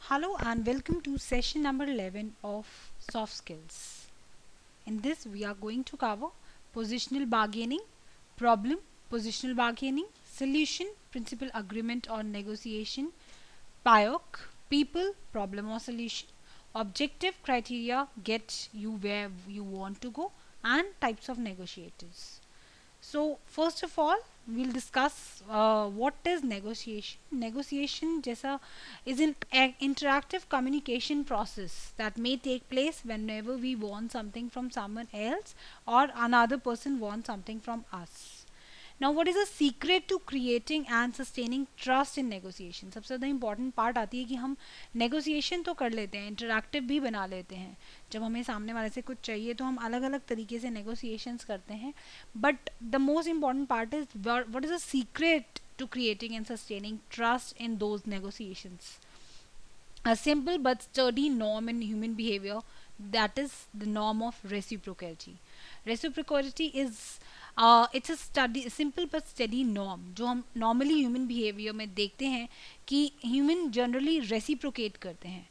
Hello and welcome to session number 11 of Soft Skills. In this, we are going to cover positional bargaining, problem, positional bargaining, solution, principal agreement or negotiation, PIOC, people, problem or solution, objective criteria, get you where you want to go, and types of negotiators. So first of all, we'll discuss what is negotiation. Negotiation जैसा is an interactive communication process that may take place whenever we want something from someone else or another person wants something from us. Now what is the secret to creating and sustaining trust in negotiation? सबसे ज़्यादा important part आती है कि हम negotiation तो कर लेते हैं, interactive भी बना लेते हैं. जब हमें सामने वाले से कुछ चाहिए तो हम अलग अलग तरीके से negotiations करते हैं. But the most important part is what is the secret to creating and sustaining trust in those negotiations? A simple but sturdy norm in human behavior, that is the norm of reciprocity. Reciprocity is it's a study simple but steady norm जो हम normally human behavior में देखते हैं कि human generally reciprocate करते हैं.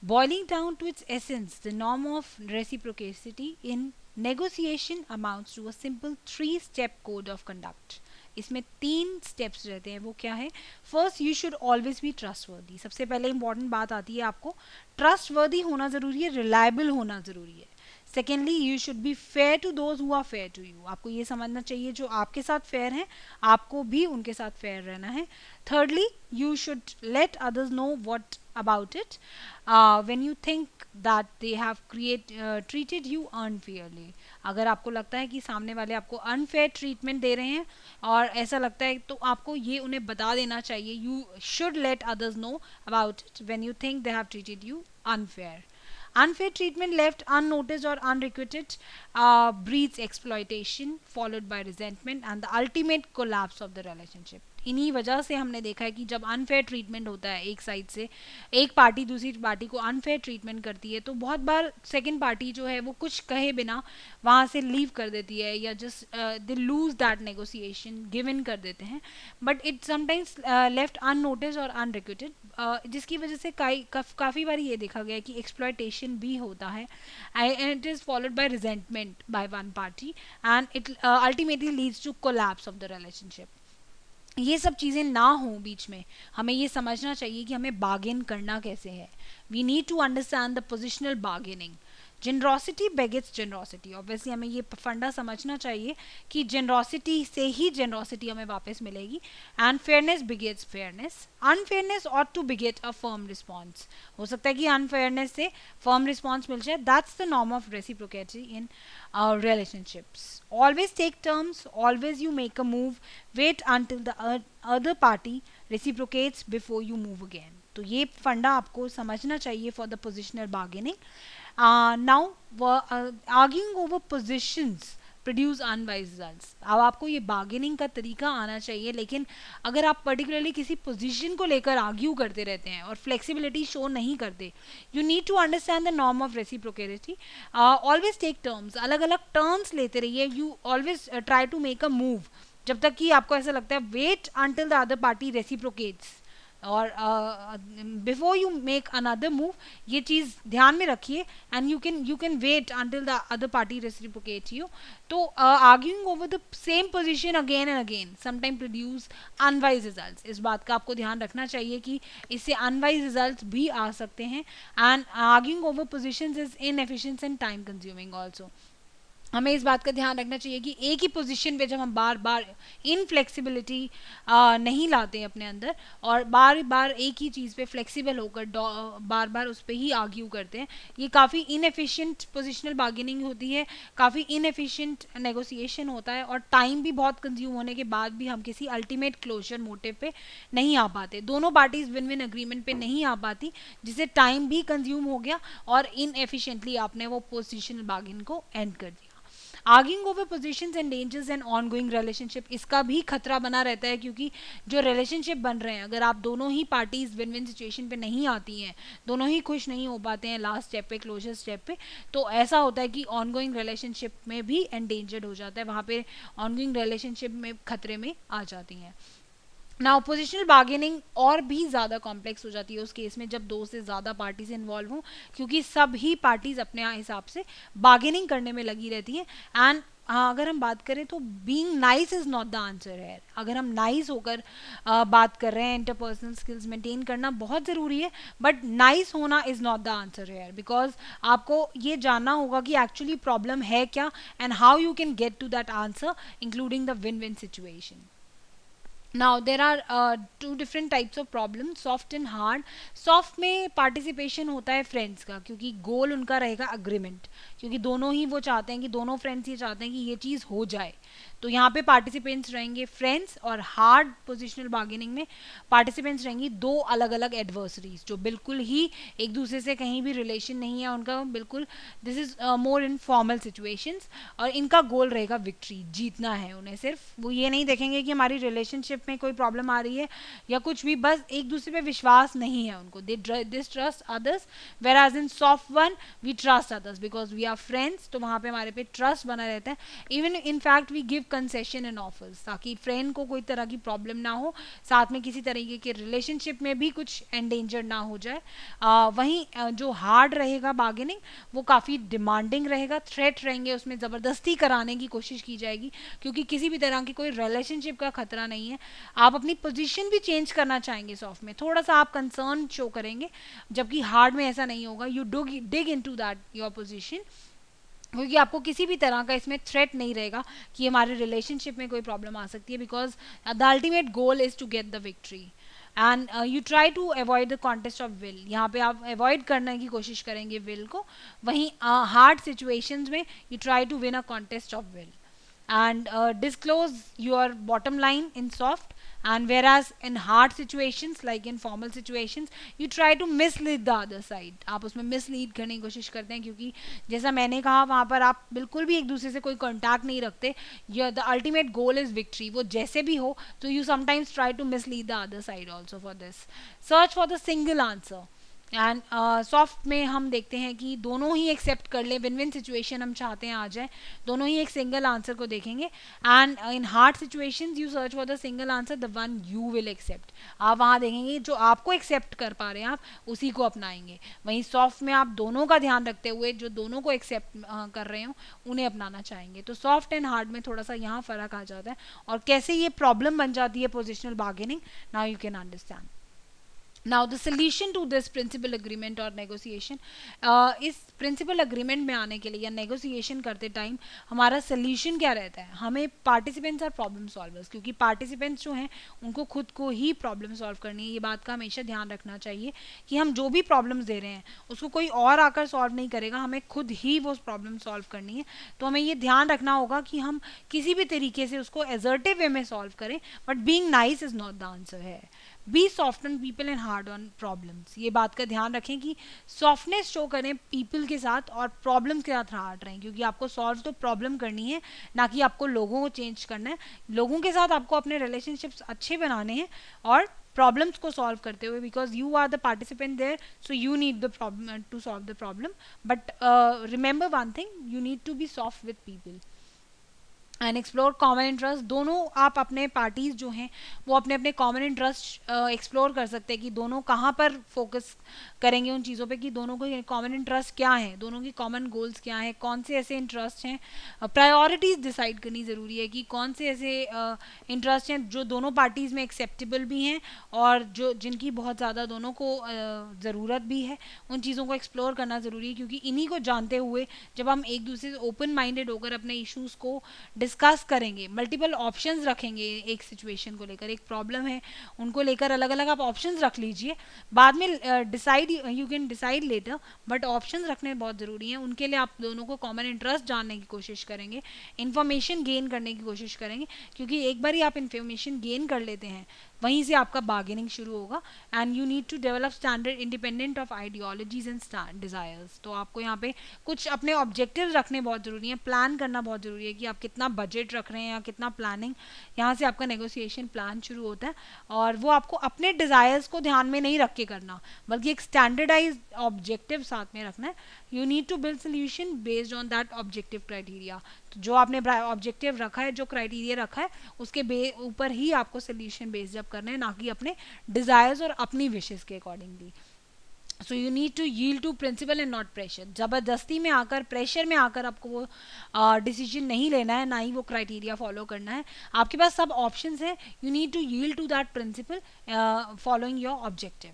Boiling down to its essence, the norm of reciprocity in negotiation amounts to a simple 3-step code of conduct. इसमें 3 steps रहते हैं. वो क्या है? First, you should always be trustworthy. सबसे पहले इंपॉर्टेंट बात आती है आपको ट्रस्टवर्दी होना ज़रूरी है, रिलायबल होना ज़रूरी है. Secondly, you should be fair to those who are fair to you. आपको ये समझना चाहिए जो आपके साथ फेयर हैं आपको भी उनके साथ फेयर रहना है. thirdly, you should let others know what about it when you think that they have treated you unfairly. अगर आपको लगता है कि सामने वाले आपको अनफेयर ट्रीटमेंट दे रहे हैं और ऐसा लगता है तो आपको ये उन्हें बता देना चाहिए. You should let others know about it when you think they have treated you unfair. Unfair treatment left unnoticed or unrequited breeds exploitation followed by resentment and the ultimate collapse of the relationship. इन्हीं वजह से हमने देखा है कि जब unfair treatment होता है एक साइड से, एक पार्टी दूसरी पार्टी को अनफेयर ट्रीटमेंट करती है तो बहुत बार सेकंड पार्टी जो है वो कुछ कहे बिना वहाँ से लीव कर देती है या just they lose that negotiation give in कर देते हैं. But it sometimes left unnoticed और अनरिक्वेटेड जिसकी वजह से काफ़ी बार ये देखा गया है कि एक्सप्लॉयटेशन भी होता है and it is followed by resentment by one party and it ultimately leads to collapse of the relationship. ये सब चीज़ें ना हो बीच में, हमें ये समझना चाहिए कि हमें बार्गेन करना कैसे है. We need to understand the positional bargaining. Generosity begets generosity. Obviously हमें ये फंडा समझना चाहिए कि जेनरॉसिटी से ही जेनरॉसिटी हमें वापस मिलेगी. And fairness begets fairness. Unfairness ought to beget a firm response. हो सकता है कि अनफेयरनेस से फर्म रिस्पॉन्स मिल जाए. That's the norm of reciprocity in relationships. Always take terms, always you make a move, wait until the other party reciprocates before you move again. तो ये फंडा आपको समझना चाहिए for the positional bargaining. Now arguing over positions produce unwise results. अब आपको ये bargaining का तरीका आना चाहिए, लेकिन अगर आप पर्टिकुलरली किसी पोजीशन को लेकर आर्ग्यू करते रहते हैं और फ्लेक्सिबिलिटी शो नहीं करते, you need to understand the norm of reciprocity. Always take terms. अलग अलग टर्म्स लेते रहिए. You always try to make a move जब तक कि आपको ऐसा लगता है wait until the other party reciprocates और before you make another move. ये चीज़ ध्यान में रखिए and you can wait until the other party reciprocate you. तो arguing over the same position again and again sometime produce unwise results. इस बात का आपको ध्यान रखना चाहिए कि इससे अनवाइज रिजल्ट्स भी आ सकते हैं. And arguing over positions is inefficient and time consuming also. हमें इस बात का ध्यान रखना चाहिए कि एक ही पोजीशन पे जब हम बार बार इनफ्लेक्सिबिलिटी नहीं लाते अपने अंदर और बार बार एक ही चीज़ पे फ्लेक्सिबल होकर बार बार उस पर ही आर्ग्यू करते हैं, ये काफ़ी इनएफिशिएंट पोजिशनल बार्गेनिंग होती है, काफ़ी इनएफिशिएंट नेगोशिएशन होता है और टाइम भी बहुत कंज्यूम होने के बाद भी हम किसी अल्टीमेट क्लोजर मोटिव पे नहीं आ पाते. दोनों पार्टीज विन विन अग्रीमेंट पे नहीं आ पाती, जिससे टाइम भी कंज्यूम हो गया और इनएफिशिएंटली आपने वो पोजिशनल बार्गेन को एंड कर दिया. Arguing over positions and dangers and ongoing relationship, इसका भी खतरा बना रहता है क्योंकि जो रिलेशनशिप बन रहे हैं अगर आप दोनों ही पार्टीज विन विन सिचुएशन पे नहीं आती हैं, दोनों ही खुश नहीं हो पाते हैं लास्ट स्टेप पे, क्लोजर स्टेप पे, तो ऐसा होता है कि ऑनगोइंग रिलेशनशिप में भी एंडेंजर्ड हो जाता है. वहाँ पे ऑनगोइंग रिलेशनशिप में खतरे में आ जाती हैं. ना पोजिशनल बार्गेनिंग और भी ज़्यादा कॉम्प्लेक्स हो जाती है उस केस में जब दो से ज़्यादा पार्टीज इन्वॉल्व हों, क्योंकि सभी पार्टीज अपने हिसाब से बार्गेनिंग करने में लगी रहती हैं। एंड हाँ, अगर हम बात करें तो being nice is not the answer है। अगर हम नाइस होकर बात कर रहे हैं, इंटरपर्सनल स्किल्स मेंटेन करना बहुत ज़रूरी है, बट नाइस होना इज़ नॉट द आंसर है, बिकॉज आपको ये जानना होगा कि एक्चुअली प्रॉब्लम है क्या and how you can get to that answer including the win win situation. Now there are two different types of problems, soft and hard. Soft में participation होता है friends का, क्योंकि गोल उनका रहेगा agreement, क्योंकि दोनों ही वो चाहते हैं कि दोनों friends ये चाहते हैं कि ये चीज़ हो जाए, तो यहाँ पे पार्टिसिपेंट्स रहेंगे फ्रेंड्स। और हार्ड पोजिशनल बार्गेनिंग में पार्टिसिपेंट्स रहेंगी दो अलग अलग एडवर्सरीज जो बिल्कुल ही एक दूसरे से कहीं भी रिलेशन नहीं है उनका, बिल्कुल this is more in formal situations, और इनका गोल रहेगा विक्ट्री, जीतना है उन्हें। सिर्फ वो ये नहीं देखेंगे कि हमारी रिलेशनशिप में कोई प्रॉब्लम आ रही है या कुछ भी, बस एक दूसरे पे विश्वास नहीं है उनको, they trust others, whereas in soft one we trust others because we are friends, तो वहाँ पे हमारे पे ट्रस्ट बना रहता है। Even in fact we give concession in offers, ताकि फ्रेंड को कोई तरह की प्रॉब्लम ना हो, साथ में किसी तरीके के रिलेशनशिप में भी कुछ एंडेंजर ना हो जाए। वहीं जो हार्ड रहेगा बार्गेनिंग वो काफ़ी डिमांडिंग रहेगा, थ्रेट रहेंगे, उसमें ज़बरदस्ती कराने की कोशिश की जाएगी, क्योंकि किसी भी तरह की कोई रिलेशनशिप का खतरा नहीं है। आप अपनी पोजीशन भी चेंज करना चाहेंगे, सॉफ्ट में थोड़ा सा आप कंसर्न शो करेंगे, जबकि हार्ड में ऐसा नहीं होगा। You dig into that your position, क्योंकि आपको किसी भी तरह का इसमें थ्रेट नहीं रहेगा कि हमारे रिलेशनशिप में कोई प्रॉब्लम आ सकती है, because the ultimate goal is to get the victory and you try to avoid the contest of will. यहाँ पे आप अवॉइड करने की कोशिश करेंगे विल को, वहीं हार्ड सिचुएशंस में you try to win a contest of will and disclose your bottom line in soft, and whereas in hard situations like in formal situations you try to mislead the other side, आप उसमें mislead करने की कोशिश करते हैं, क्योंकि जैसा मैंने कहा वहाँ पर आप बिल्कुल भी एक दूसरे से कोई contact नहीं रखते, the ultimate goal is victory, वो जैसे भी हो, तो you sometimes try to mislead the other side also for this. Search for the single answer and soft में हम देखते हैं कि दोनों ही एक्सेप्ट कर ले, विन विन सिचुएशन हम चाहते हैं आ जाए, दोनों ही एक सिंगल आंसर को देखेंगे। And in hard situations you search for the single answer, the one you will accept, आप वहाँ देखेंगे जो आपको एक्सेप्ट कर पा रहे हैं आप उसी को अपनाएंगे। वहीं सॉफ्ट में आप दोनों का ध्यान रखते हुए जो दोनों को एक्सेप्ट कर रहे हो उन्हें अपनाना चाहेंगे। तो सॉफ्ट एंड हार्ड में थोड़ा सा यहाँ फ़र्क आ जाता है, और कैसे ये प्रॉब्लम बन जाती है positional bargaining, now you can understand. Now the solution to this principal agreement or negotiation, इस principal agreement में आने के लिए या negotiation करते टाइम हमारा solution क्या रहता है? हमें participants are problem solvers, क्योंकि participants जो हैं उनको खुद को ही problem solve करनी है। ये बात का हमेशा ध्यान रखना चाहिए कि हम जो भी problems दे रहे हैं उसको कोई और आकर solve नहीं करेगा, हमें खुद ही वो problem solve करनी है। तो हमें ये ध्यान रखना होगा कि हम किसी भी तरीके से उसको assertive way में solve करें, but being nice is not the answer है। Be soft on people and hard on problems, ये बात का ध्यान रखें कि सॉफ्टनेस शो करें पीपल के साथ और प्रॉब्लम्स के साथ हार्ड रहें, क्योंकि आपको सॉल्व तो प्रॉब्लम करनी है, ना कि आपको लोगों को चेंज करना है। लोगों के साथ आपको अपने रिलेशनशिप्स अच्छे बनाने हैं और प्रॉब्लम्स को सॉल्व करते हुए, because you are the participant there, so you need the problem to solve the problem, but remember one thing, you need to be soft with people and explore common interest. दोनों आप अपने parties जो हैं वो अपने अपने common interest explore कर सकते हैं कि दोनों कहाँ पर फोकस करेंगे उन चीज़ों पे, कि दोनों को कॉमन इंटरेस्ट क्या है, दोनों की कॉमन गोल्स क्या हैं, कौन से ऐसे इंटरेस्ट हैं। प्रायोरिटीज़ डिसाइड करनी ज़रूरी है कि कौन से ऐसे इंटरेस्ट हैं जो दोनों पार्टीज़ में एक्सेप्टेबल भी हैं और जो जिनकी बहुत ज़्यादा दोनों को ज़रूरत भी है। उन चीज़ों को एक्सप्लोर करना ज़रूरी है, क्योंकि इन्हीं को जानते हुए जब हम एक दूसरे से ओपन माइंडेड होकर अपने इश्यूज़ को डिस्कस करेंगे, मल्टीपल ऑप्शंस रखेंगे, एक सिचुएशन को लेकर, एक प्रॉब्लम है उनको लेकर अलग अलग आप ऑप्शंस रख लीजिए, बाद में decide you can decide letter, but options रखने बहुत ज़रूरी हैं। उनके लिए आप दोनों को कॉमन इंटरेस्ट जानने की कोशिश करेंगे, इन्फॉर्मेशन गेन करने की कोशिश करेंगे, क्योंकि एक बार ही आप इन्फॉर्मेशन गेन कर लेते हैं वहीं से आपका बार्गेनिंग शुरू होगा। And you need to develop standard independent of ideologies and desires. तो आपको यहाँ पे कुछ अपने ऑब्जेक्टिव्स रखने बहुत ज़रूरी है, प्लान करना बहुत ज़रूरी है कि आप कितना बजट रख रहे हैं या कितना प्लानिंग, यहाँ से आपका नेगोशिएशन प्लान शुरू होता है। और वो आपको अपने डिज़ायर्स को ध्यान में नहीं रख के करना, बल्कि एक स्टैंडर्डाइज ऑब्जेक्टिव साथ में रखना है। You need to build solution based on that objective criteria. तो जो आपने ऑब्जेक्टिव रखा है, जो क्राइटेरिया रखा है, उसके ऊपर ही आपको सोल्यूशन बेस्ड अप करना है, ना कि अपने डिजायर्स और अपनी विशेस के accordingly. So you need to yield to principle and not pressure. जबरदस्ती में आकर, प्रेशर में आकर आपको वो डिसीजन नहीं लेना है, ना ही वो क्राइटेरिया फॉलो करना है. आपके पास सब ऑप्शंस हैं. You need to yield to that principle following your objective.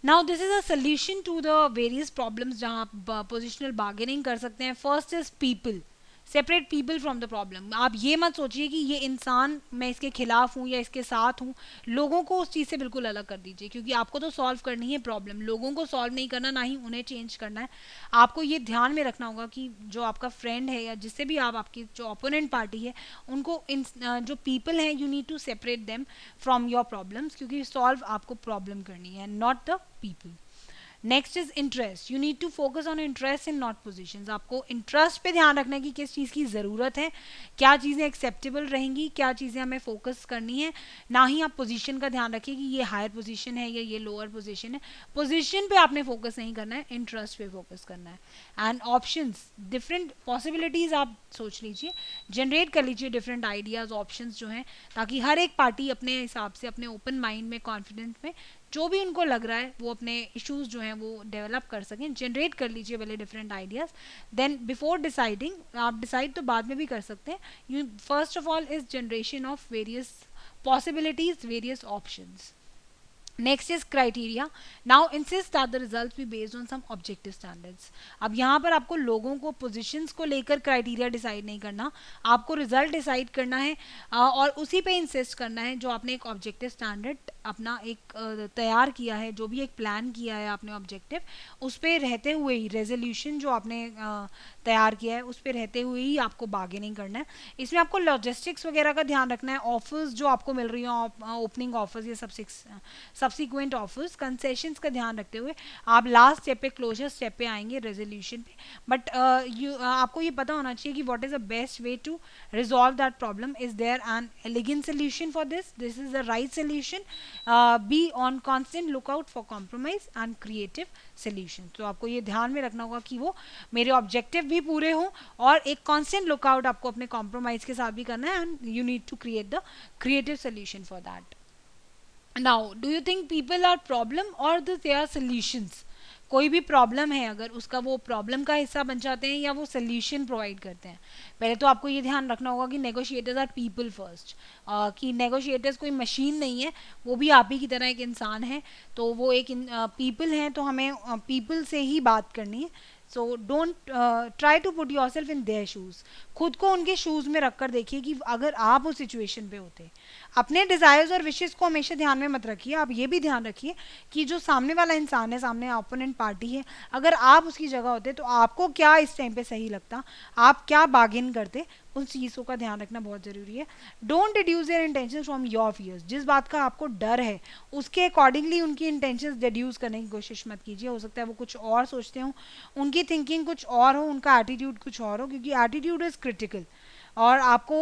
Now this is a solution to the various problems जहाँ आप पोजिशनल बार्गेनिंग कर सकते हैं. First is people. Separate people from the problem. आप ये मत सोचिए कि ये इंसान, मैं इसके खिलाफ हूँ या इसके साथ हूँ. लोगों को उस चीज़ से बिल्कुल अलग कर दीजिए, क्योंकि आपको तो सॉल्व करनी है प्रॉब्लम. लोगों को सॉल्व नहीं करना, ना ही उन्हें चेंज करना है. आपको ये ध्यान में रखना होगा कि जो आपका फ्रेंड है या जिससे भी आप, आपकी जो ओपोनेंट पार्टी है, उनको जो पीपल हैं, you need to separate them from your problems, क्योंकि सॉल्व आपको प्रॉब्लम करनी है, not the people. Next is interest. You need to focus on interest in not position. आपको इंटरेस्ट पे ध्यान रखना है कि किस चीज़ की ज़रूरत है, क्या चीज़ें एक्सेप्टेबल रहेंगी, क्या चीज़ें हमें फोकस करनी है. ना ही आप पोजीशन का ध्यान रखिए कि ये हायर पोजीशन है या ये लोअर पोजीशन है. पोजीशन पे आपने फोकस नहीं करना है, इंटरेस्ट पे फोकस करना है. एंड ऑप्शंस, डिफरेंट पॉसिबिलिटीज़ आप सोच लीजिए, जनरेट कर लीजिए डिफरेंट आइडियाज़, ऑप्शंस जो हैं, ताकि हर एक पार्टी अपने हिसाब से, अपने ओपन माइंड में, कॉन्फिडेंस में, जो भी उनको लग रहा है वो अपने इश्यूज जो हैं वो डेवलप कर सकें. जनरेट कर लीजिए पहले different ideas. Then before deciding, आप डिसाइड तो बाद में भी कर सकते हैं. You first of all is generation of various possibilities, various options. Next is criteria. Now insist that the results be based on some objective standards. अब यहाँ पर आपको लोगों को, पोजीशंस को लेकर क्राइटेरिया डिसाइड नहीं करना, आपको रिजल्ट डिसाइड करना है और उसी पे इंसिस्ट करना है. जो आपने एक ऑब्जेक्टिव स्टैंडर्ड अपना एक तैयार किया है, जो भी एक प्लान किया है आपने ऑब्जेक्टिव, उस पर रहते हुए ही, रेजोल्यूशन जो आपने तैयार किया है उस पर रहते हुए ही आपको बार्गेनिंग करना है. इसमें आपको लॉजिस्टिक्स वगैरह का ध्यान रखना है. ऑफर्स जो आपको मिल रही हैं, ओपनिंग ऑफर्स या सब्सिक्वेंट ऑफर्स, कंसेशंस का ध्यान रखते हुए आप लास्ट स्टेप पे, क्लोजर स्टेप पे आएंगे, रेजोल्यूशन पे. बट आपको ये पता होना चाहिए कि what is the best way to resolve that problem. Is there an elegant solution for this? This is the right solution. Be on constant lookout for compromise and creative solution. तो आपको ये ध्यान में रखना होगा कि वो मेरे ऑब्जेक्टिव भी पूरे हों, और एक कॉन्स्टेंट लुकआउट आपको अपने कॉम्प्रोमाइज के साथ भी करना है. And you need to create the creative solution for that. Now, do you think people are problem or they are solutions? कोई भी प्रॉब्लम है अगर, उसका वो प्रॉब्लम का हिस्सा बन जाते हैं या वो सोल्यूशन प्रोवाइड करते हैं. पहले तो आपको ये ध्यान रखना होगा कि नेगोशिएटर्स आर पीपल फर्स्ट. कि नेगोशिएटर्स कोई मशीन नहीं है, वो भी आप ही की तरह एक इंसान है. तो वो एक पीपल हैं, तो हमें पीपल से ही बात करनी है. So don't try to put yourself in their shoes. खुद को उनके शूज़ में रखकर देखिए कि अगर आप उस सिचुएशन पे होते. अपने डिज़ायर्स और विशेस को हमेशा ध्यान में मत रखिए. आप ये भी ध्यान रखिए कि जो सामने वाला इंसान है, सामने ओपोनेंट पार्टी है, अगर आप उसकी जगह होते तो आपको क्या इस टाइम पे सही लगता, आप क्या बार्गेन करते. उन चीज़ों का ध्यान रखना बहुत ज़रूरी है. Don't deduce their intention from your fears. जिस बात का आपको डर है उसके अकॉर्डिंगली उनकी इंटेंशंस डिड्यूस करने की कोशिश मत कीजिए. हो सकता है वो कुछ और सोचते हो, उनकी थिंकिंग कुछ और हो, उनका एटीट्यूड कुछ और हो, क्योंकि एटीट्यूड इज़ क्रिटिकल. और आपको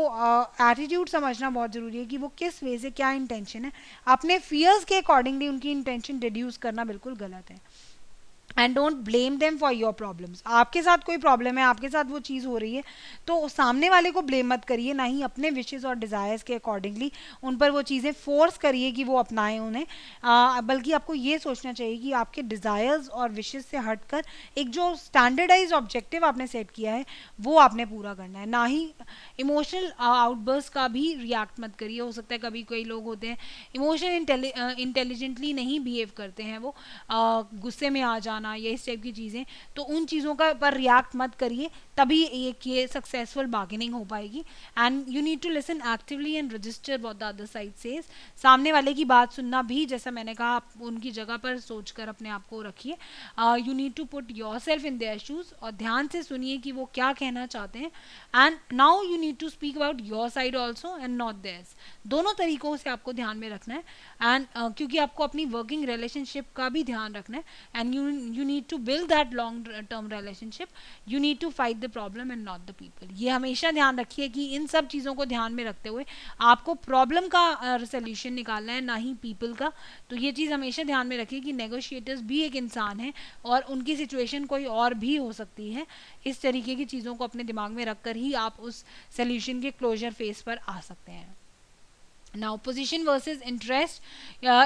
एटीट्यूड समझना बहुत ज़रूरी है कि वो किस वे से, क्या इंटेंशन है. अपने फियर्स के अकॉर्डिंगली उनकी इंटेंशन डिड्यूस करना बिल्कुल गलत है. And don't blame them for your problems. आपके साथ कोई प्रॉब्लम है, आपके साथ वो चीज़ हो रही है, तो सामने वाले को ब्लेम मत करिए, ना ही अपने विशेस और डिज़ायर्स के अकॉर्डिंगली उन पर वो चीज़ें फोर्स करिए कि वो अपनाएं उन्हें. बल्कि आपको ये सोचना चाहिए कि आपके डिज़ायर्स और विशेस से हटकर एक जो स्टैंडर्डाइज ऑब्जेक्टिव आपने सेट किया है वो आपने पूरा करना है. ना ही इमोशनल आउटबर्स्ट का भी रिएक्ट मत करिए. हो सकता है कभी कोई लोग होते हैं इमोशनल इंटेलिजेंटली नहीं बिहेव करते हैं, वो गुस्से में आ जाना या इस टाइप की चीज़ें, तो उन चीज़ों का पर रिएक्ट मत करिए, तभी एक ये सक्सेसफुल बार्गेनिंग हो पाएगी. And you need to listen actively and register what the other side says. सामने वाले की बात सुनना भी, जैसा मैंने कहा, आप उनकी जगह पर सोचकर अपने आप को रखिए. You need to put yourself in their shoes, और ध्यान से सुनिए कि वो क्या कहना चाहते हैं. And now you need to speak about your side also and not theirs. दोनों तरीकों से आपको ध्यान में रखना है. एंड क्योंकि आपको अपनी वर्किंग रिलेशनशिप का भी ध्यान रखना है. And you need to build that long term relationship, you need to fight the problem and not the people. ये हमेशा ध्यान रखिए कि इन सब चीज़ों को ध्यान में रखते हुए आपको प्रॉब्लम का सोल्यूशन निकालना है, ना ही पीपल का. तो ये चीज़ हमेशा ध्यान में रखिए कि नेगोशिएटर्स भी एक इंसान है और उनकी सिचुएशन कोई और भी हो सकती है. इस तरीके की चीज़ों को अपने दिमाग में रख कर ही आप उस सोल्यूशन के क्लोजर फेज पर आ सकते हैं. Now position versus interest.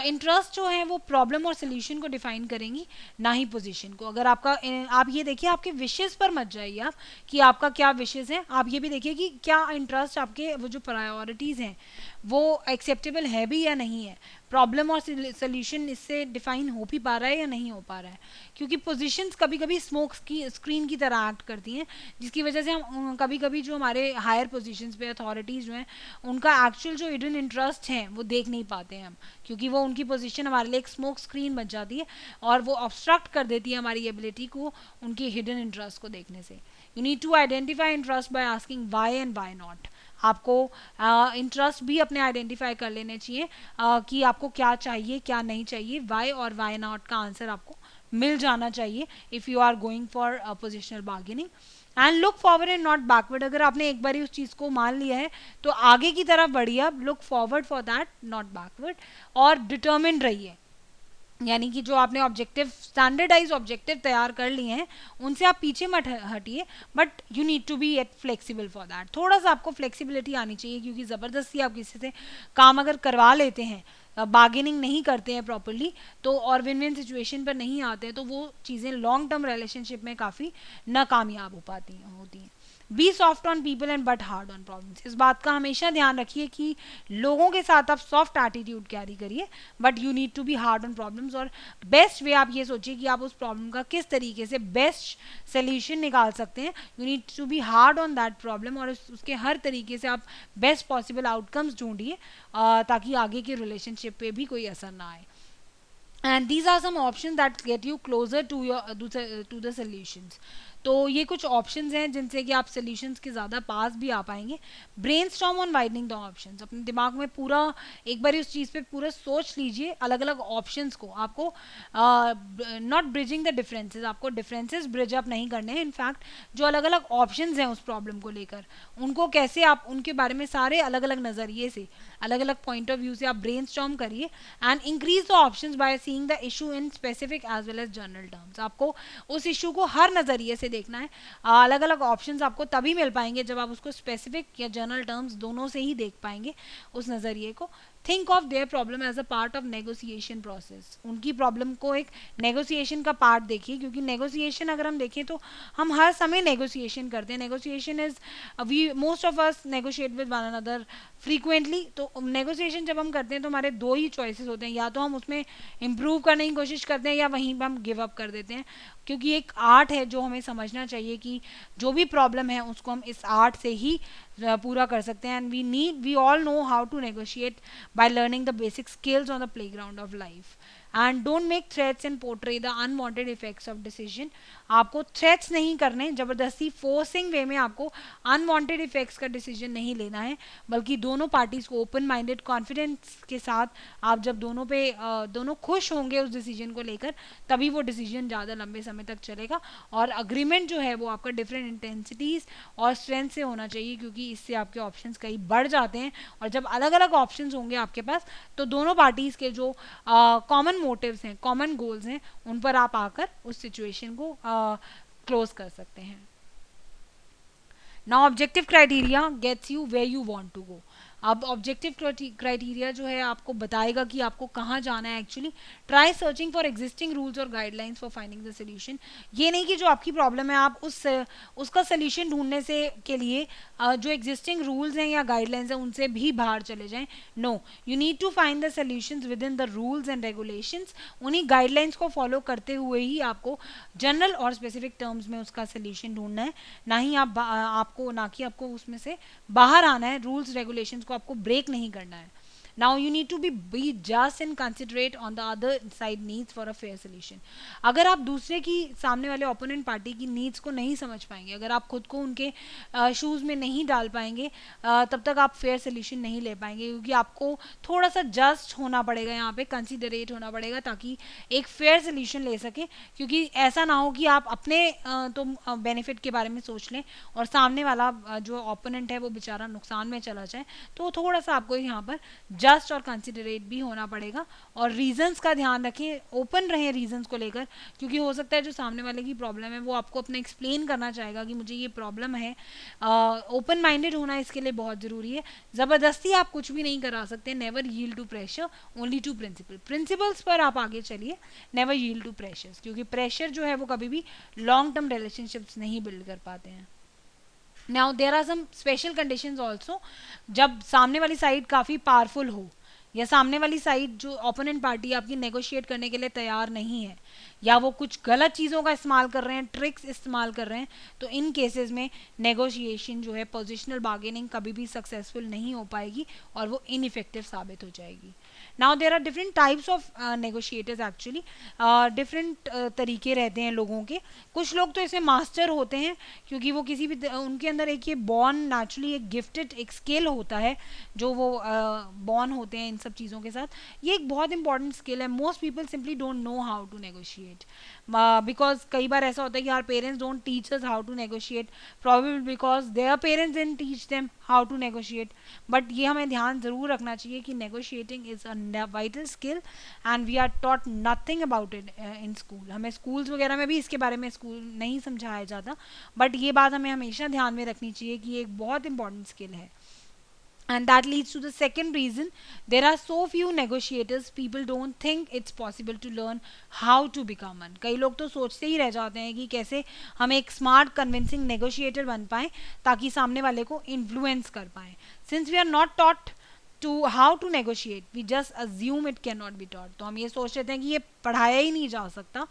Interest जो है वो प्रॉब्लम और सोल्यूशन को डिफाइन करेंगी, ना ही पोजीशन को. अगर आपका आप ये देखिए, आपके विशेस पर मत जाइए आप कि आपका क्या विशेस है. आप ये भी देखिए कि क्या इंटरेस्ट आपके वो जो प्रायोरिटीज़ हैं वो एक्सेप्टेबल है भी या नहीं है. प्रॉब्लम और सोल्यूशन इससे डिफाइन हो भी पा रहा है या नहीं हो पा रहा है. क्योंकि पोजीशंस कभी कभी स्मोक की स्क्रीन की तरह एक्ट करती हैं, जिसकी वजह से हम कभी कभी जो हमारे हायर पोजीशंस पे अथॉरिटीज़ जो हैं उनका एक्चुअल जो हिडन इंटरेस्ट हैं वो देख नहीं पाते हैं हम, क्योंकि वो उनकी पोजीशन हमारे लिए एक स्मोक स्क्रीन बन जाती है और वो ऑब्स्ट्रक्ट कर देती है हमारी एबिलिटी को उनके हिडन इंटरेस्ट को देखने से. You need to identify interest by asking why and why not. आपको इंटरेस्ट भी अपने आइडेंटिफाई कर लेने चाहिए कि आपको क्या चाहिए क्या नहीं चाहिए. वाई और वाई नॉट का आंसर आपको मिल जाना चाहिए if you are going for positional bargaining. And look forward and not backward. अगर आपने एक बार उस चीज़ को मान लिया है तो आगे की तरफ बढ़िए. Look forward for that, not backward. और डिटर्मिन्ड रहिए, यानी कि जो आपने ऑब्जेक्टिव स्टैंडर्डाइज ऑब्जेक्टिव तैयार कर लिए हैं उनसे आप पीछे मत हटिए, but you need to be at flexible for that. थोड़ा सा आपको फ्लेक्सिबिलिटी आनी चाहिए, क्योंकि ज़बरदस्ती आप किसी से काम अगर करवा लेते हैं, बार्गेनिंग नहीं करते हैं प्रॉपरली, तो और विन विन सिचुएशन पर नहीं आते हैं, तो वो चीज़ें लॉन्ग टर्म रिलेशनशिप में काफ़ी नाकामयाब हो पाती होती हैं. Be soft on people and but hard on problems. इस बात का हमेशा ध्यान रखिए कि लोगों के साथ आप सॉफ्ट एटीट्यूड कैरी करिए, but you need to be hard on problems. और बेस्ट वे आप ये सोचिए कि आप उस प्रॉब्लम का किस तरीके से बेस्ट सोल्यूशन निकाल सकते हैं. You need to be hard on that problem और उसके हर तरीके से आप बेस्ट पॉसिबल आउटकम्स ढूंढिए ताकि आगे के रिलेशनशिप पे भी कोई असर ना आए. And these are some options that get you closer to your to the solutions. तो ये कुछ ऑप्शंस हैं जिनसे कि आप सोल्यूशंस के ज़्यादा पास भी आ पाएंगे. Brainstorm on widening the options. अपने दिमाग में पूरा एक बार उस चीज़ पे पूरा सोच लीजिए अलग अलग ऑप्शंस को. आपको नॉट ब्रिजिंग द डिफरेंसेस, आपको डिफरेंसेस ब्रिज अप नहीं करने हैं. इनफैक्ट जो अलग अलग ऑप्शंस हैं उस प्रॉब्लम को लेकर, उनको कैसे आप उनके बारे में सारे अलग अलग नज़रिए से, अलग अलग पॉइंट ऑफ व्यू से आप ब्रेनस्टॉर्म करिए and increase the options by seeing the issue in specific as well as general terms. आपको उस इशू को हर नज़रिए से देखना है. अलग अलग ऑप्शंस आपको तभी मिल पाएंगे जब आप उसको स्पेसिफिक या जनरल टर्म्स दोनों से ही देख पाएंगे उस नज़रिए को. Think of their problem as a part of negotiation process. उनकी प्रॉब्लम को एक नेगोशिएशन का पार्ट देखिए, क्योंकि नेगोशिएशन अगर हम देखें तो हम हर समय नेगोशिएशन करते हैं. Negotiation is we most of us negotiate with one another frequently. तो नेगोशिएशन जब हम करते हैं तो हमारे दो ही चॉइसेस होते हैं, या तो हम उसमें इम्प्रूव करने की कोशिश करते हैं या वहीं पर हम गिव अप कर देते हैं. क्योंकि एक आर्ट है जो हमें समझना चाहिए कि जो भी प्रॉब्लम है उसको हम इस आर्ट से ही पूरा कर सकते हैं. And we all know how to negotiate by learning the basic skills on the playground of life. And don't make threats and portray the unwanted effects of decision. आपको थ्रेट्स नहीं करने, ज़बरदस्ती फोर्सिंग वे में आपको अनवांटेड इफेक्ट्स का decision नहीं लेना है, बल्कि दोनों पार्टीज को ओपन माइंडेड कॉन्फिडेंस के साथ आप जब दोनों खुश होंगे उस डिसीजन को लेकर, तभी वो डिसीजन ज़्यादा लंबे समय तक चलेगा. और अग्रीमेंट जो है वो आपका डिफरेंट इंटेंसिटीज़ और स्ट्रेंथ से होना चाहिए, क्योंकि इससे आपके ऑप्शंस कहीं बढ़ जाते हैं. और जब अलग अलग ऑप्शंस होंगे आपके पास, तो दोनों पार्टीज़ के जो कॉमन मोटिव्स हैं, कॉमन गोल्स हैं, उन पर आप आकर उस सिचुएशन को क्लोज कर सकते हैं. Now objective criteria gets you where you want to go. अब ऑब्जेक्टिव क्राइटेरिया जो है आपको बताएगा कि आपको कहाँ जाना है. Actually try searching for existing rules और guidelines for finding the solution. ये नहीं कि जो आपकी प्रॉब्लम है आप उसका सोल्यूशन ढूंढने से के लिए जो एग्जिस्टिंग रूल्स हैं या गाइडलाइंस हैं उनसे भी बाहर चले जाएं. No, you need to find the solutions within the rules and regulations. उन्हीं गाइडलाइंस को फॉलो करते हुए ही आपको जनरल और स्पेसिफिक टर्म्स में उसका सोल्यूशन ढूंढना है, ना कि आपको उसमें से बाहर आना है. रूल्स रेगुलेशंस को आपको ब्रेक नहीं करना है. Now you need to be just and considerate on the other side needs for a fair solution. अगर आप दूसरे की, सामने वाले ओपोनेंट पार्टी की नीड्स को नहीं समझ पाएंगे, अगर आप खुद को उनके शूज़ में नहीं डाल पाएंगे, तब तक आप फेयर सोल्यूशन नहीं ले पाएंगे, क्योंकि आपको थोड़ा सा जस्ट होना पड़ेगा, यहाँ पे कंसिडरेट होना पड़ेगा ताकि एक फेयर सोल्यूशन ले सके। क्योंकि ऐसा ना हो कि आप अपने तो बेनिफिट के बारे में सोच लें और सामने वाला जो ओपोनेंट है वो बेचारा नुकसान में चला जाए। तो थोड़ा सा आपको यहाँ पर जस्ट और कंसिडरेट भी होना पड़ेगा और रीजंस का ध्यान रखें, ओपन रहें रीजंस को लेकर, क्योंकि हो सकता है जो सामने वाले की प्रॉब्लम है वो आपको अपना एक्सप्लेन करना चाहेगा कि मुझे ये प्रॉब्लम है। ओपन माइंडेड होना इसके लिए बहुत ज़रूरी है। ज़बरदस्ती आप कुछ भी नहीं करा सकते। Never yield to pressure, only to principles पर आप आगे चलिए, नेवर यील्ड टू प्रेशर्स, क्योंकि प्रेशर जो है वो कभी भी लॉन्ग टर्म रिलेशनशिप्स नहीं बिल्ड कर पाते हैं। Now there are some special conditions also, जब सामने वाली साइड काफ़ी पावरफुल हो या सामने वाली साइड जो ओपोनेंट पार्टी आपकी नेगोशिएट करने के लिए तैयार नहीं है या वो कुछ गलत चीज़ों का इस्तेमाल कर रहे हैं, ट्रिक्स इस्तेमाल कर रहे हैं, तो इन केसेस में नेगोशिएशन जो है, पोजिशनल बार्गेनिंग कभी भी सक्सेसफुल नहीं हो पाएगी और वो इनइफेक्टिव साबित हो जाएगी। Now there are different types of negotiators actually, different तरीके रहते हैं लोगों के। कुछ लोग तो इसमें मास्टर होते हैं, क्योंकि वो किसी भी उनके अंदर एक ये बॉर्न नेचुरली एक गिफ्टेड एक स्किल होता है जो वो बॉर्न होते हैं इन सब चीज़ों के साथ। ये एक बहुत इंपॉर्टेंट स्किल है। Most people simply don't know how to negotiate, because कई बार ऐसा होता है कि our parents don't teach us how to negotiate, probably because their parents didn't teach them how to negotiate. But ये हमें ध्यान ज़रूर रखना चाहिए कि negotiating is a vital skill and we are taught nothing about it in school. हमें schools वगैरह में भी इसके बारे में स्कूल नहीं समझाया जाता, बट ये बात हमें हमेशा ध्यान में रखनी चाहिए कि ये एक बहुत इंपॉर्टेंट स्किल है। And that leads to the second reason, there are so few negotiators, people don't think it's possible to learn how to become one. कई लोग तो सोचते ही रह जाते हैं कि कैसे हम एक स्मार्ट कन्विंसिंग नेगोशिएटर बन पाएँ ताकि सामने वाले को इन्फ्लुएंस कर पाएँ। Since we are not taught to how to negotiate, we just assume it cannot be taught. तो हम ये सोच लेते हैं कि ये पढ़ाया ही नहीं जा सकता।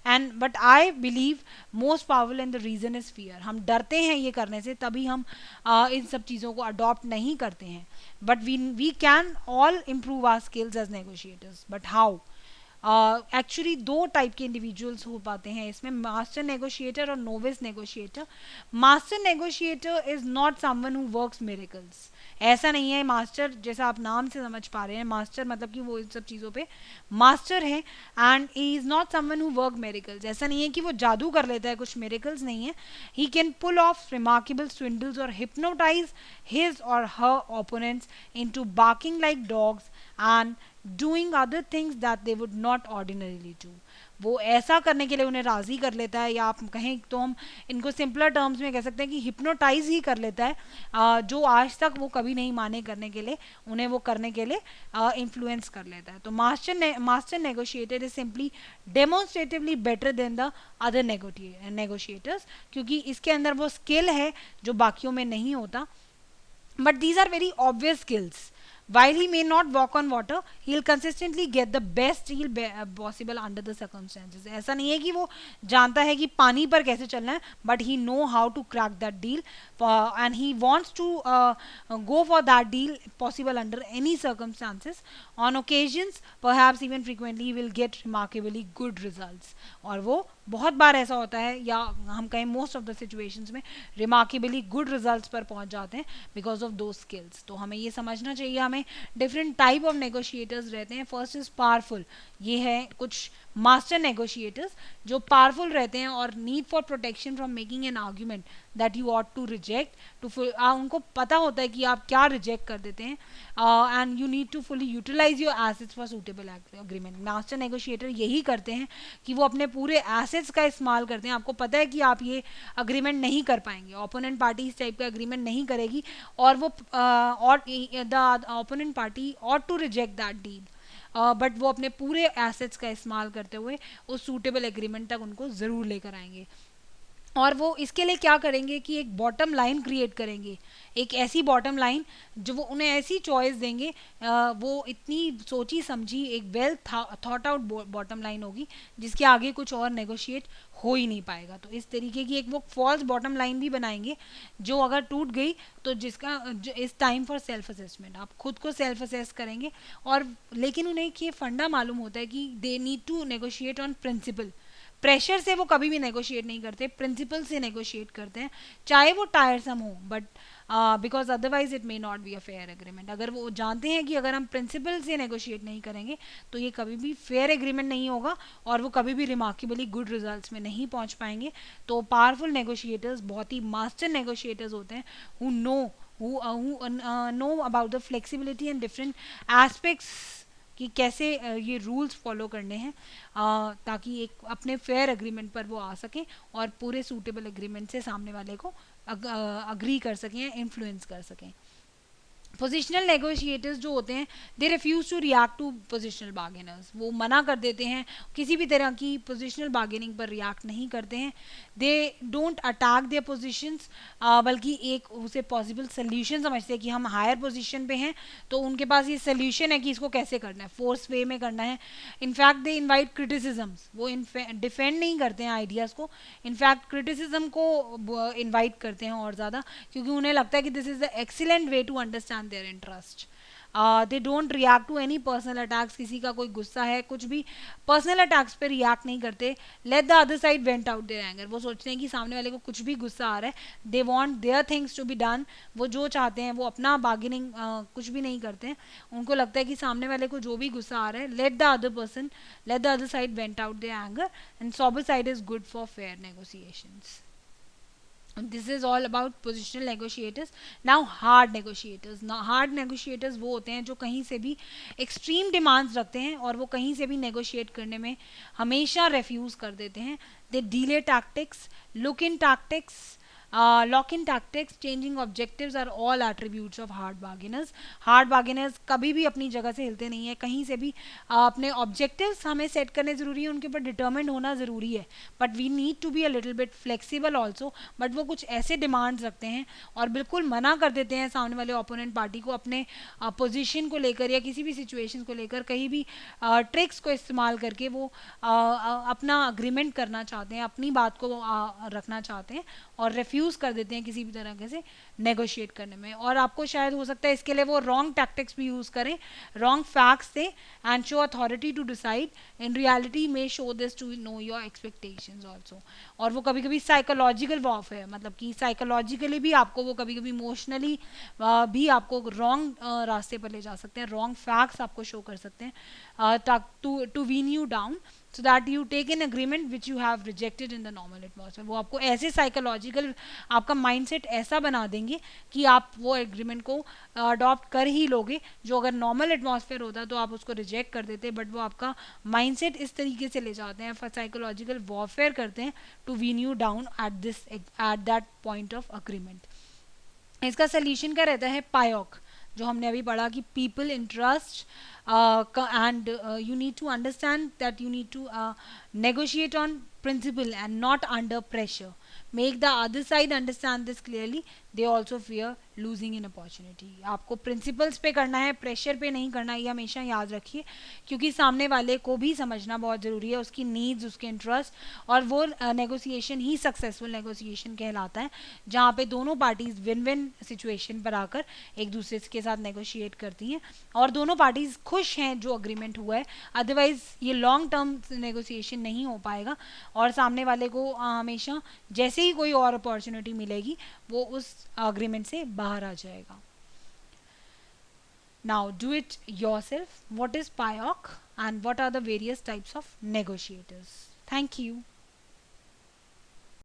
And but I believe most powerful and the reason is fear. हम डरते हैं ये करने से, तभी हम इन सब चीज़ों को अडॉप्ट नहीं करते हैं। But we can all improve our skills as negotiators, but how? Actually दो टाइप के इंडिविजुअल्स हो पाते हैं इसमें, मास्टर नेगोशिएटर और novice negotiator. Master negotiator is not someone who works miracles. ऐसा नहीं है मास्टर, जैसा आप नाम से समझ पा रहे हैं, मास्टर मतलब कि वो इन सब चीज़ों पे मास्टर है। And he is not someone who work miracles. ऐसा नहीं है कि वो जादू कर लेता है, कुछ मिरेकल्स नहीं है। He can pull off remarkable swindles और हिप्नोटाइज हिज और her opponents into barking like dogs and doing other things that they would not ordinarily do. वो ऐसा करने के लिए उन्हें राज़ी कर लेता है, या आप कहें तो हम इनको सिंपलर टर्म्स में कह सकते हैं कि हिप्नोटाइज ही कर लेता है, जो आज तक वो कभी नहीं माने करने के लिए, उन्हें वो करने के लिए इन्फ्लुएंस कर लेता है। तो master negotiator is simply demonstratively better than the other negotiators, क्योंकि इसके अंदर वो स्किल है जो बाकियों में नहीं होता। But these are very obvious skills. While he may not walk on water, he'll consistently get the best deal possible under the circumstances. ऐसा नहीं है कि वो जानता है कि पानी पर कैसे चलना है, but he know how to crack that deal, and he wants to go for that deal possible under any circumstances. On occasions, perhaps even frequently, he will get remarkably good results. और वो बहुत बार ऐसा होता है, या हम कहें most of the situations में रिमार्केबली गुड रिजल्ट्स पर पहुंच जाते हैं बिकॉज ऑफ दो स्किल्स। तो हमें ये समझना चाहिए, हमें डिफरेंट टाइप ऑफ नेगोशिएटर्स रहते हैं। फर्स्ट इज पावरफुल, ये है कुछ मास्टर नेगोशिएटर्स जो पावरफुल रहते हैं और need for protection from making an argument that you ought to reject, उनको पता होता है कि आप क्या रिजेक्ट कर देते हैं, and you need to fully utilise your assets for suitable agreement. Master negotiator यही करते हैं कि वो अपने पूरे एसेट्स का इस्तेमाल करते हैं। आपको पता है कि आप ये अग्रीमेंट नहीं कर पाएंगे, ओपोनेंट पार्टी इस टाइप का अग्रीमेंट नहीं करेगी, और वो और the opponent party ought to reject that deal, but वो अपने पूरे एसेट्स का इस्तेमाल करते हुए उस सूटेबल एग्रीमेंट तक उनको ज़रूर लेकर आएंगे। और वो इसके लिए क्या करेंगे कि एक बॉटम लाइन क्रिएट करेंगे, एक ऐसी बॉटम लाइन जो वो उन्हें ऐसी चॉइस देंगे, वो इतनी सोची समझी एक well thought out bottom line होगी जिसके आगे कुछ और नेगोशिएट हो ही नहीं पाएगा। तो इस तरीके की एक वो फॉल्स बॉटम लाइन भी बनाएंगे जो अगर टूट गई तो इस टाइम फॉर सेल्फ असेसमेंट, आप खुद को सेल्फ असेस करेंगे। और लेकिन उन्हें एक ये फंडा मालूम होता है कि they need to negotiate on principle, pressure से वो कभी भी नेगोशिएट नहीं करते, प्रिंसिपल से नेगोशिएट करते हैं, चाहे वो टायरसम हो, but because otherwise it may not be a fair agreement. अगर वो जानते हैं कि अगर हम प्रिंसिपल से नेगोशिएट नहीं करेंगे तो ये कभी भी फेयर एग्रीमेंट नहीं होगा और वो कभी भी रिमार्केबली गुड रिजल्ट्स में नहीं पहुंच पाएंगे। तो पावरफुल नेगोशिएटर्स बहुत ही मास्टर नेगोशिएटर्स होते हैं who know about the flexibility and different aspects कि कैसे ये रूल्स फॉलो करने हैं, ताकि एक अपने फेयर एग्रीमेंट पर वो आ सकें और पूरे सूटेबल एग्रीमेंट से सामने वाले को अग्री कर सकें, इन्फ्लुएंस कर सकें। पोजिशनल नेगोशिएटर्स जो होते हैं they refuse to react to positional bargainers, वो मना कर देते हैं, किसी भी तरह की पोजिशनल बार्गेनिंग पर रिएक्ट नहीं करते हैं। They don't attack their positions, बल्कि एक उसे पॉसिबल सोल्यूशन समझते हैं कि हम हायर पोजीशन पे हैं तो उनके पास ये सोल्यूशन है कि इसको कैसे करना है, फोर्स वे में करना है। इनफैक्ट दे इनवाइट क्रिटिसिजम्स, वो डिफेंड नहीं करते हैं आइडियाज़ को, इनफैक्ट क्रिटिसिज्म को इनवाइट करते हैं और ज़्यादा, क्योंकि उन्हें लगता है कि this is the excellent way to understand their interest. They don't react to any personal attacks, किसी का कोई गुस्सा है कुछ भी पर्सनल अटैक्स पे रिएक्ट नहीं करते। Let the other side went out their anger, वो सोचते हैं कि सामने वाले को कुछ भी गुस्सा आ रहा है, they want their things to be done, वो जो चाहते हैं वो अपना बार्गेनिंग कुछ भी नहीं करते हैं। उनको लगता है कि सामने वाले को जो भी गुस्सा आ रहा है, let the other side went out their anger and sober side is good for fair negotiations. This is all about positional negotiators. Now hard negotiators. Now hard negotiators वो होते हैं जो कहीं से भी extreme demands रखते हैं और वो कहीं से भी negotiate करने में हमेशा refuse कर देते हैं। They delay tactics, lock in tactics, changing objectives are all attributes of hard bargainers. Hard bargainers कभी भी अपनी जगह से हिलते नहीं है, कहीं से भी अपने objectives हमें set करने ज़रूरी है, उनके ऊपर determined होना ज़रूरी है, but we need to be a little bit flexible also. But वो कुछ ऐसे डिमांड्स रखते हैं और बिल्कुल मना कर देते हैं सामने वाले ओपोनेंट पार्टी को अपने पोजीशन को लेकर या किसी भी सिचुएशन को लेकर कहीं भी ट्रिक्स को इस्तेमाल करके वो अपना अग्रीमेंट करना चाहते हैं, अपनी बात को रखना चाहते हैं और रिफ्यूज़ कर देते हैं किसी भी तरह से नेगोशिएट करने में। और आपको शायद हो सकता है इसके लिए वो रॉन्ग टैक्टिक्स भी यूज़ करें, रॉन्ग फैक्ट्स से and show authority to decide, in reality में show this to know your expectations also. और वो कभी कभी साइकोलॉजिकल वॉरफेयर, मतलब कि साइकोलॉजिकली भी आपको वो कभी कभी इमोशनली भी आपको रॉन्ग रास्ते पर ले जा सकते हैं, रॉन्ग फैक्ट्स आपको शो कर सकते हैं to wean you down so that you take an agreement which you have rejected in the normal atmosphere. वो आपको ऐसे साइकोलॉजिकल आपका माइंडसेट ऐसा बना देंगे कि आप वो एग्रीमेंट को अडॉप्ट कर ही लोगे, जो अगर नॉर्मल एटमॉस्फेयर होता तो आप उसको रिजेक्ट कर देते, बट वो आपका माइंडसेट इस तरीके से ले जाते हैं, साइकोलॉजिकल वॉरफेयर करते हैं to wean you down at that point of agreement. इसका सोल्यूशन क्या रहता है? पायोक, जो हमने अभी पढ़ा कि people interest and you need to understand that you need to negotiate on principle and not under pressure. Make the other side understand this clearly. They also fear losing an opportunity. आपको principles पे करना है, pressure पे नहीं करना, ये हमेशा याद रखिए, क्योंकि सामने वाले को भी समझना बहुत ज़रूरी है, उसकी needs, उसके interest, और वो negotiation ही successful negotiation कहलाता है, जहाँ पे दोनों parties win-win situation पर आकर एक दूसरे के साथ negotiate करती हैं और दोनों parties खुश हैं जो agreement हुआ है। अदरवाइज ये long term negotiation नहीं हो पाएगा और सामने वाले को हमेशा जैसे ही कोई और अपॉर्चुनिटी मिलेगी वो उस अग्रीमेंट से बाहर आ जाएगा। Now do it yourself. What is PIOC and what are the various types of negotiators? Thank you.